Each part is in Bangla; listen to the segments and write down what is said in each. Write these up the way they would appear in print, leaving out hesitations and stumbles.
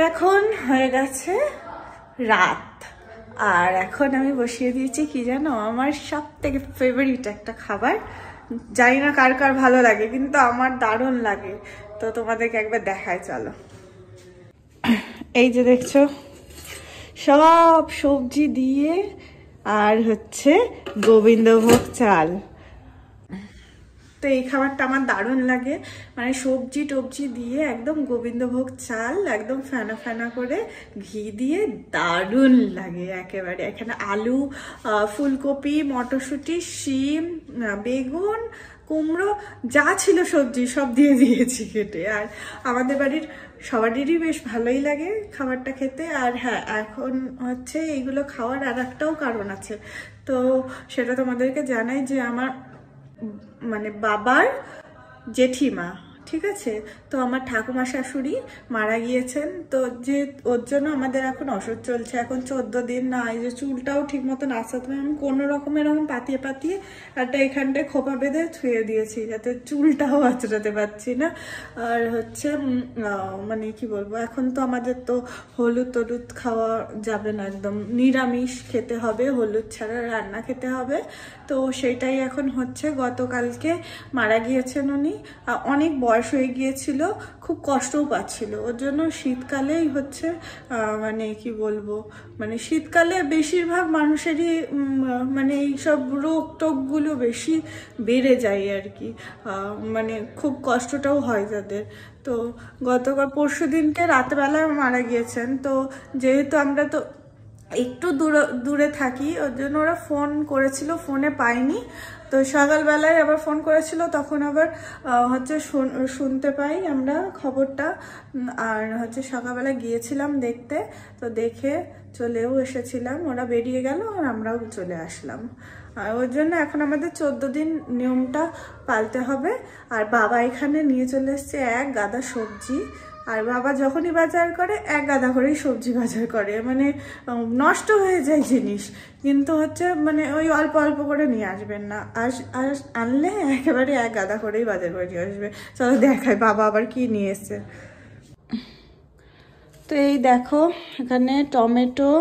এখন হয়ে গেছে রাত, আর এখন আমি বসিয়ে দিয়েছি কি জানো, আমার সব থেকে ফেভারিট একটা খাবার। জানি না কার কার ভালো লাগে, কিন্তু আমার দারুণ লাগে। তো তোমাদেরকে একবার দেখায়, চলো। এই যে দেখছো, সব সবজি দিয়ে আর হচ্ছে গোবিন্দভোগ চাল। তো এই খাবারটা আমার দারুণ লাগে, মানে সবজি টবজি দিয়ে একদম গোবিন্দভোগ চাল একদম ফেনা ফেনা করে ঘি দিয়ে দারুণ লাগে একেবারে। এখানে আলু, ফুলকপি, মটরশুঁটি, শিম, বেগুন, কুমড়ো যা ছিল সবজি সব দিয়ে দিয়েছি কেটে। আর আমাদের বাড়ির সবারই বেশ ভালোই লাগে খাবারটা খেতে। আর হ্যাঁ, এখন হচ্ছে এইগুলো খাওয়ার আর একটাও কারণ আছে, তো সেটা তোমাদেরকে জানাই যে আমার মানে বাবার জেঠিমা, ঠিক আছে, তো আমার ঠাকুমা শাশুড়ি মারা গিয়েছেন। তো যে ওর জন্য আমাদের এখন ওষুধ চলছে, এখন 14 দিন না, এই যে চুলটাও ঠিক মতন আসাতে আমি কোনো রকম এরকম পাতিয়ে পাতিয়ে একটা এখানটায় খোপা বেঁধে ছুঁয়ে দিয়েছি, যাতে চুলটাও আঁচড়াতে পারছি না। আর হচ্ছে মানে কি বলবো, এখন তো আমাদের তো হলুদ টলুদ খাওয়া যাবে না, একদম নিরামিষ খেতে হবে, হলুদ ছাড়া রান্না খেতে হবে। তো সেটাই এখন হচ্ছে। গতকালকে মারা গিয়েছেন উনি, অনেক বয়স হয়ে গিয়েছিল, খুব কষ্টও পাচ্ছিল। ওর জন্য শীতকালেই হচ্ছে মানে কি বলবো, মানে শীতকালে বেশিরভাগ মানুষেরই মানে এইসব রোগ টোগগুলো বেশি বেড়ে যায় আর কি, মানে খুব কষ্টটাও হয় যাদের। তো গতকাল পরশু দিনকে রাতবেলায় মারা গিয়েছেন। তো যেহেতু আমরা তো একটু দূরে থাকি, ওর জন্য ওরা ফোন করেছিল, ফোনে পাইনি। তো সকালবেলায় আবার ফোন করেছিল, তখন আবার হচ্ছে শুনতে পাই আমরা খবরটা। আর হচ্ছে সকালবেলা গিয়েছিলাম দেখতে, তো দেখে চলেও এসেছিলাম। ওরা বেরিয়ে গেল আর আমরাও চলে আসলাম। আর ওর জন্য এখন আমাদের 14 দিন নিয়মটা পালতে হবে। আর বাবা এখানে নিয়ে চলে এসছে এক গাদা সবজি। আর বাবা যখনই বাজার করে এক গাদা করেই সবজি বাজার করে, মানে নষ্ট হয়ে যায় জিনিস, কিন্তু হচ্ছে মানে ওই অল্প অল্প করে নিয়ে আসবেন না, আনলে একেবারে এক গাদা করেই বাজার করে নিয়ে আসবে। চলো দেখায় বাবা আবার কি নিয়ে এসছে। তো এই দেখো, এখানে টমেটো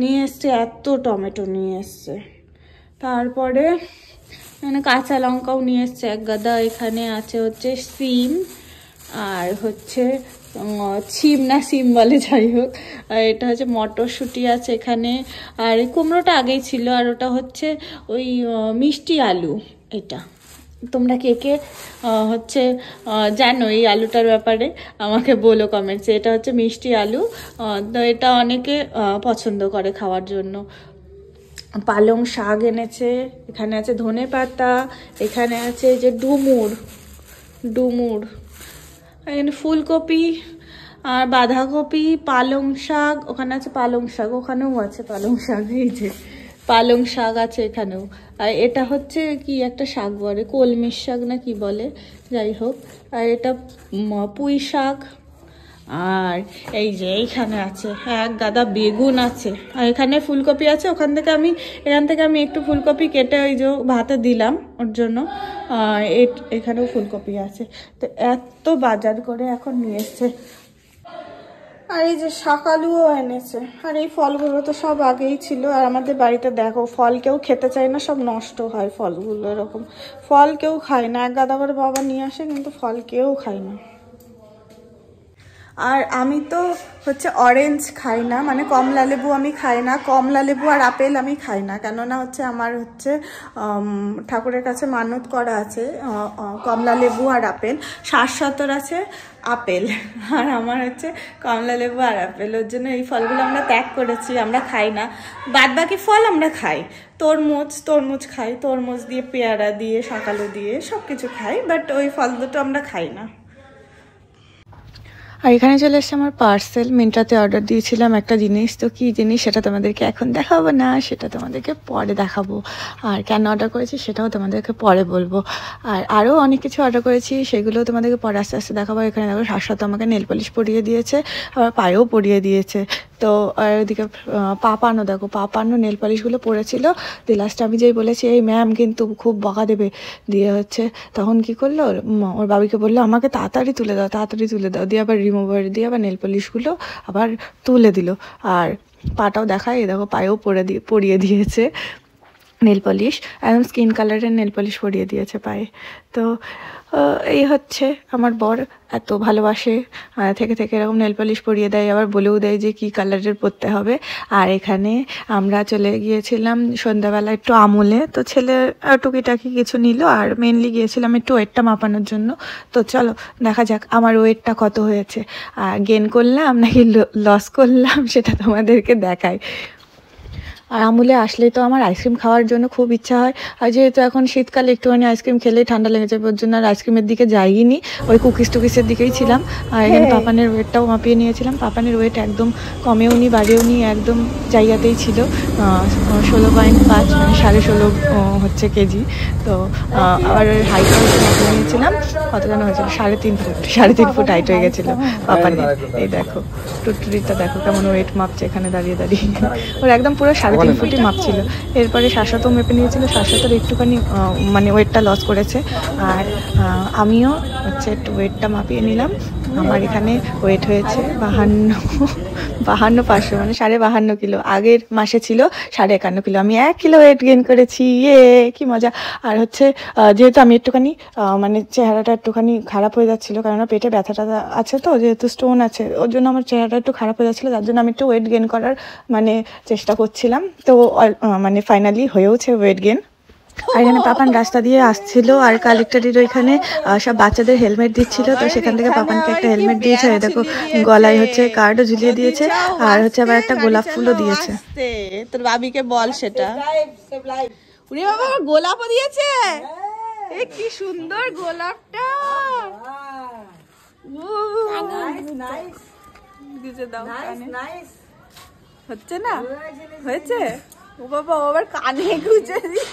নিয়ে এসছে, এত টমেটো নিয়ে এসছে। তারপরে এখানে কাঁচা লঙ্কাও নিয়ে এসছে এক গাদা। এখানে আছে হচ্ছে সিম, আর হচ্ছে সিম না সিম বলে, যাই হোক। আর এটা হচ্ছে মটরশুঁটি আছে এখানে। আর এই কুমড়োটা আগেই ছিল। আর ওটা হচ্ছে ওই মিষ্টি আলু। এটা তোমরা কে কে হচ্ছে জানো এই আলুটার ব্যাপারে আমাকে বলো কমেন্টসে। এটা হচ্ছে মিষ্টি আলু, তো এটা অনেকে পছন্দ করে খাওয়ার জন্য। পালং শাক এনেছে, এখানে আছে ধনে পাতা, এখানে আছে যে ডুমুর, এখানে ফুলকপি আর বাঁধাকপি, পালং শাক, ওখানে আছে পালং শাক, ওখানেও আছে পালং শাক, এই যে পালং শাক আছে এখানেও। আর এটা হচ্ছে কি একটা শাক বলে, কলমির শাক না কি বলে, যাই হোক। আর এটা পুঁই শাক। আর এই যে এইখানে আছে এক গাদা বেগুন আছে। আর এখানে ফুলকপি আছে, এখান থেকে আমি একটু ফুলকপি কেটে ওই যে ভাতে দিলাম ওর জন্য। এখানেও ফুলকপি আছে। তো এত বাজার করে এখন নিয়ে এসছে। আর এই যে শাকালুও এনেছে। আর এই ফলগুলো তো সব আগেই ছিল। আর আমাদের বাড়িতে দেখো, ফল কেউ খেতে চায় না, সব নষ্ট হয় ফলগুলো, এরকম ফল কেউ খায় না। এক গাদা করে বাবা নিয়ে আসে, কিন্তু ফল কেউ খায় না। আর আমি তো হচ্ছে অরেঞ্জ খাই না, মানে কমলা লেবু আমি খাই না, কমলা লেবু আর আপেল আমি খাই না, কেননা হচ্ছে আমার হচ্ছে ঠাকুরের কাছে মানত করা আছে কমলা লেবু আর আপেল, শাশ্বতর আছে আপেল, আর আমার হচ্ছে কমলা লেবু আর আপেল। ওর জন্য এই ফলগুলো আমরা ত্যাগ করেছি, আমরা খাই না। বাদ বাকি ফল আমরা খাই, তরমুজ খাই, তরমুজ দিয়ে, পেয়ারা দিয়ে, শাকালু দিয়ে সব কিছু খাই, বাট ওই ফল দুটো আমরা খাই না। আর এখানে চলে এসছে আমার পার্সেল। মিন্ট্রাতে অর্ডার দিয়েছিলাম একটা জিনিস, তো কী জিনিস সেটা তোমাদেরকে এখন দেখাবো না, সেটা তোমাদেরকে পরে দেখাবো। আর কেন অর্ডার করেছি সেটাও তোমাদেরকে পরে বলবো। আর আরও অনেক কিছু অর্ডার করেছি, সেগুলোও তোমাদেরকে পরে আস্তে আস্তে দেখাবো। এখানে দেখো শাশ্বত আমাকে নেল পলিশ পরিয়ে দিয়েছে, আবার পায়েও পরিয়ে দিয়েছে। তো আর ওইদিকে পাপানো, দেখো পাপানো নেল পলিশগুলো পড়েছিল। দিয়ে লাস্টে আমি যেই বলেছি এই ম্যাম কিন্তু খুব বকা দেবে, দিয়ে হচ্ছে তখন কি করলো, ওর বাবিকে বললো আমাকে তাড়াতাড়ি তুলে দাও, দিয়ে আবার রিমুভার দিয়ে আবার নেল পলিশগুলো আবার তুলে দিল। আর পাটাও দেখায়, দেখো পায়েও পরিয়ে দিয়েছে নেল পলিশ, একদম স্কিন কালারের নেল পলিশ পরিয়ে দিয়েছে পায়ে। তো এই হচ্ছে আমার বর, এত ভালোবাসে, থেকে থেকে এরকম নেল পলিশ পরিয়ে দেয়, আবার বলেও দেয় যে কী কালারের পরতে হবে। আর এখানে আমরা চলে গিয়েছিলাম সন্ধ্যাবেলা একটু আমুলে, তো ছেলে টুকিটাকি কিছু নিল, আর মেনলি গিয়েছিলাম একটু ওয়েটটা মাপানোর জন্য। তো চলো দেখা যাক আমার ওয়েটটা কত হয়েছে, গেন করলাম নাকি লস করলাম সেটা তোমাদেরকে দেখাই। আর আমুলে আসলেই তো আমার আইসক্রিম খাওয়ার জন্য খুব ইচ্ছা হয়, আর যেহেতু এখন শীতকালে একটুখানি আইসক্রিম খেলেই ঠান্ডা লেগে যাবে, ওর জন্য আর আইসক্রিমের দিকে যাইনি, ওই কুকিস টুকিসের দিকেই ছিলাম। আর এখানে পাপানের ওয়েটটাও মাপিয়ে নিয়েছিলাম। পাপানের ওয়েট একদম কমেও নি বাড়েও নি, একদম জায়গাতেই ছিল, 16.5 মানে 16.5 হচ্ছে কেজি। তো আবার হাইটও মাপিয়ে নিয়েছিলাম, কত যেন হয়েছিল 3.5 ফুট হাইট হয়ে গেছিলো পাপানের। এই দেখো টুটুরিটা দেখো কেমন ওয়েট মাপছে এখানে দাঁড়িয়ে দাঁড়িয়ে, ওর একদম পুরো 3.5 ফুটই মাপ ছিল। এরপরে শাশ্বতও মেপে নিয়েছিল, শাশ্বতর একটুখানি মানে ওয়েটটা লস করেছে। আর আমিও হচ্ছে একটু ওয়েটটা মাপিয়ে নিলাম। আমার এখানে ওয়েট হয়েছে 52,500 মানে 52.5 কিলো। আগের মাসে ছিল 51.5 কিলো, আমি 1 কিলো ওয়েট গেইন করেছি, কি মজা। আর হচ্ছে যেহেতু আমি একটুখানি মানে চেহারাটা একটুখানি খারাপ হয়ে যাচ্ছিলো, কেননা পেটে ব্যথাটা আছে, তো যেহেতু স্টোন আছে ওর জন্য আমার চেহারাটা একটু খারাপ হয়ে যাচ্ছিলো, যার জন্য আমি একটু ওয়েট গেইন করার মানে চেষ্টা করছিলাম। তো মানে ফাইনালি হয়েওছে ওয়েট গেইন। আর এখানে পাপান রাস্তা দিয়ে আসছিল, আর কালেক্টরের ওইখানে সব বাচ্চাদের হেলমেট দিচ্ছিল, তো সেখান থেকে পাপানকে একটা হেলমেট দিয়েছে, দেখো গলায় হচ্ছে কার্ডও ঝুলিয়ে দিয়েছে, আর হচ্ছে আবার একটা গোলাপ ফুলও দিয়েছে। তোর বাবিকে বল সেটা, উনি বাবা গোলাপও দিয়েছে, কি সুন্দর গোলাপটা, হচ্ছে না হয়েছে, ও বাবা আবার কানে গুজে দি,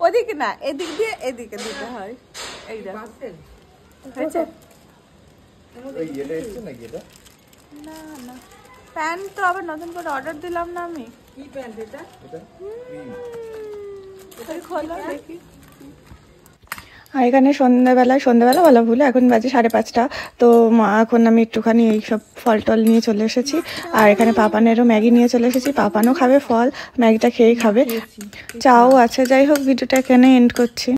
ওদিকে না এদিক দিয়ে এদিকে দিতে হয়, এই দেখো হয়েছে। না না প্যান্ট তো আবার নতুন করে অর্ডার দিলাম না আমি, কি প্যান্ট এটা, খোলো দেখি। আর এখানে সন্ধ্যাবেলা বলা ভুলে, এখন বাজে 5:30। তো এখন আমি একটুখানি এইসব ফল টল নিয়ে চলে এসেছি, আর এখানে পাপানেরও ম্যাগি নিয়ে চলে এসেছি, পাপানও খাবে ফল, ম্যাগিটা খেয়েই খাবে, চাও আছে। যাই হোক ভিডিওটা এখানে এন্ড করছি।